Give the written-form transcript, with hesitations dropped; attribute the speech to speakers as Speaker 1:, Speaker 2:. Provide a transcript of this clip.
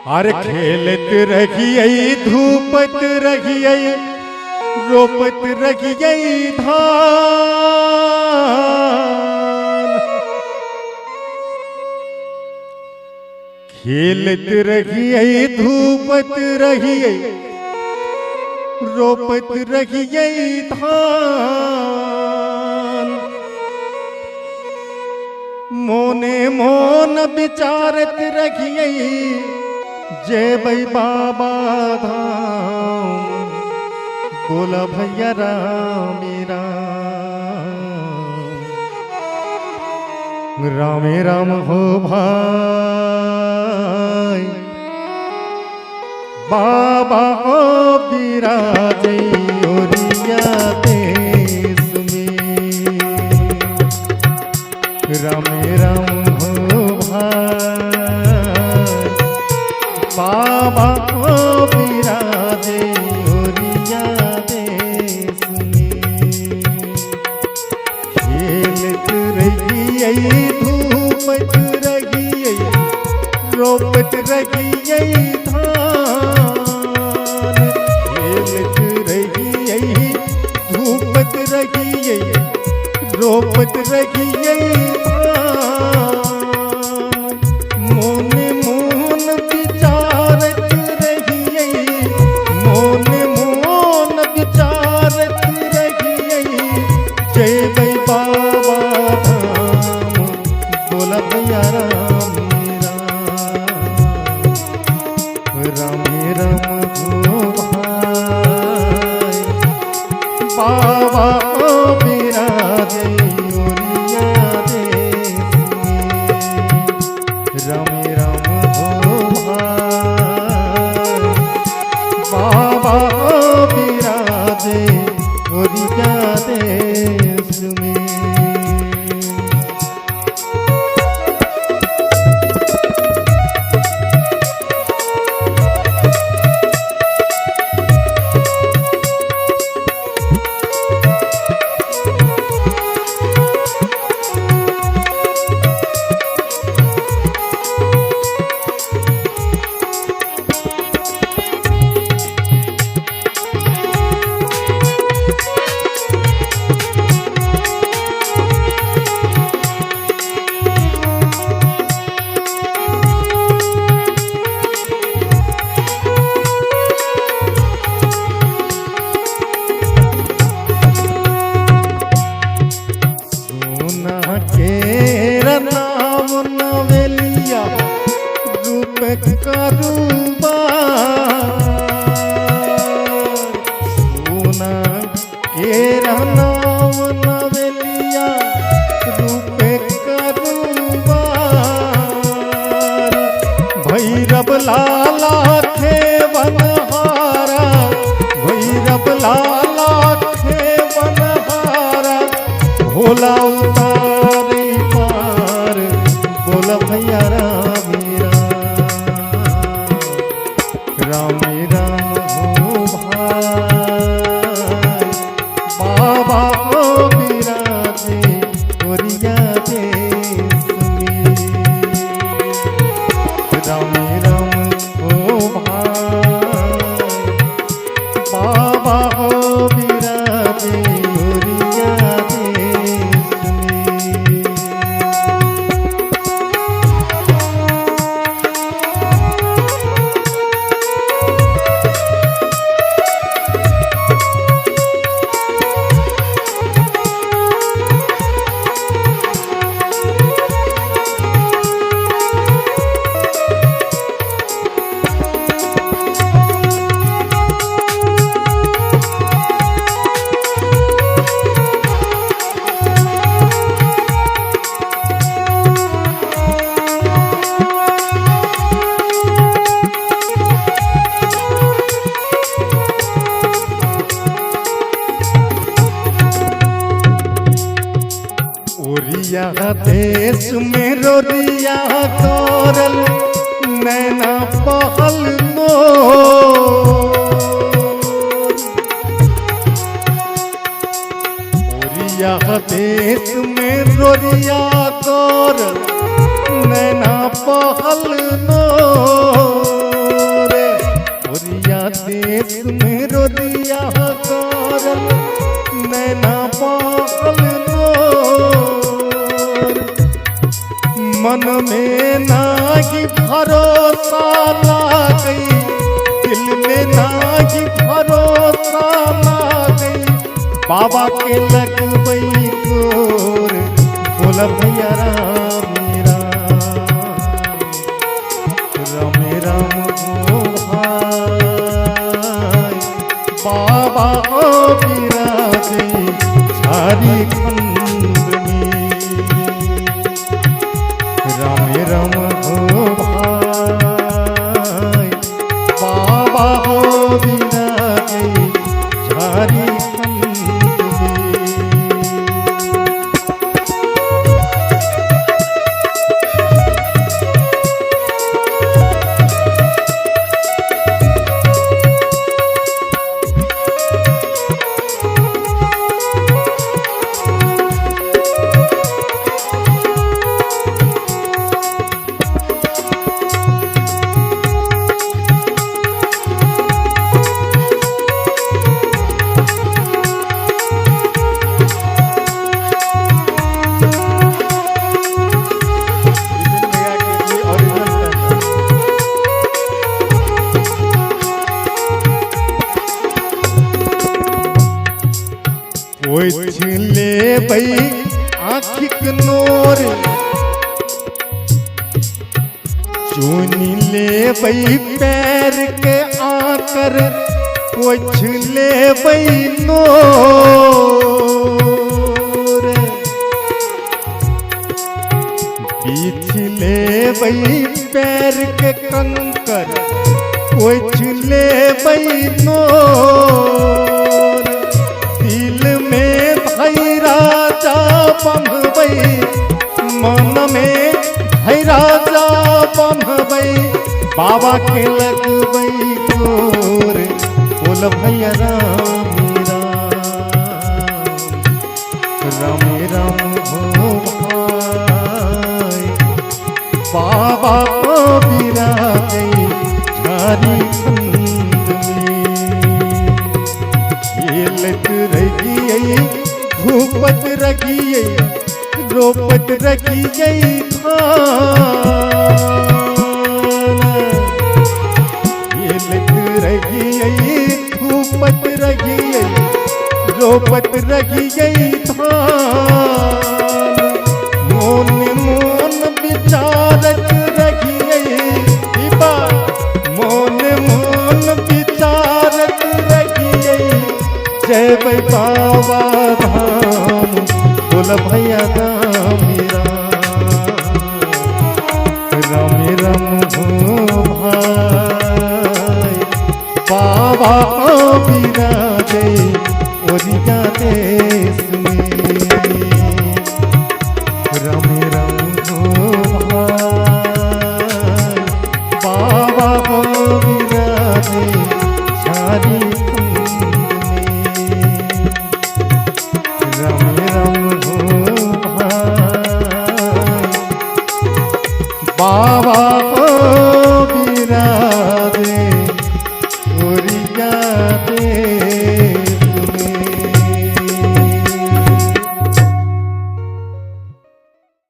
Speaker 1: अरे खेलत रहिए धूपत रहिए रोपत रहिए धान। खेलत रहिए धूपत रहिए रोपत रहिए धान। मोने मोन विचारत रहिए जय बाबा धाम। बोला भैया राम राम राम राम हो भाई। बाबा हो बिराजे ओरिया देश में। राम राम हो भाई। बाबा हो बिराजे ओरिया देश में। खेलत रहिए धूपत रहिए रोपत रहिए धान। खेलत रहिए धूपत रहिए रोपत रहिए धान। मोने मोन विचारत रहिए मोने मोन विचारत रहिए जय बाबा धाम। बोला भैया राम राम राम हो भाई। बाबा हो बिराजे ओरिया देश में। राम राम हो भाई। बाबा हो बिराजे ओरिया देश में। नाम नवेलिया रूप करूबा। सोना केरा नाम नवेलिया रूप करूबा। भैरव लाला खे बनहारा भैरव लाला खे बनहारा। भोला उतारे पार बोला भैया राम राम राम हो भाई। बाबा हो बिराजे ओरिया देश में। राम राम हो भाई। बाबा हो बिराजे ओरिया देश में। ओरिया देश में रोरिया तोरल नैना पहल नो। ओरिया देश में रोरिया तोरल नैना पहल नो। भरोसा लागई, दिल में नाही भरोसा लागई, बाबा के लगबई गोर, बोला भैया राम राम राम हो भाई, बाबा विराजे झारखंड में, राम राम हो भाई, बाबा विराजे झारखंड में। ले बई आँखिक नोर, चुनी ले बई पैर के आकर, पोछ ले बई नोर, बीछ ले बई पैर के कंकर, पोछ ले बई नोर, दिल में भई राजा बंधबई, मन में भई राजा बंधबई, बाबा के लगबई गोर, बोल भैया राम राम राम हो भाई, बाबा विराजे झारखंड में, खेलत रहिए धूपत रखिए, रोपत रखिए धान, खेलत रहिए धूपत रखिए, रोपत रखिए धान, मोन मोन विचारत रखिए, मोन मोन विचारत रखिए, जय भाई बाबा धाम, बोल भैया राम राम राम हो भाई, बाबा विराजे ओरिया देश में, राम राम हो भाई, बाबा विराजे झारखंड में, राम राम हो भाई, बाबा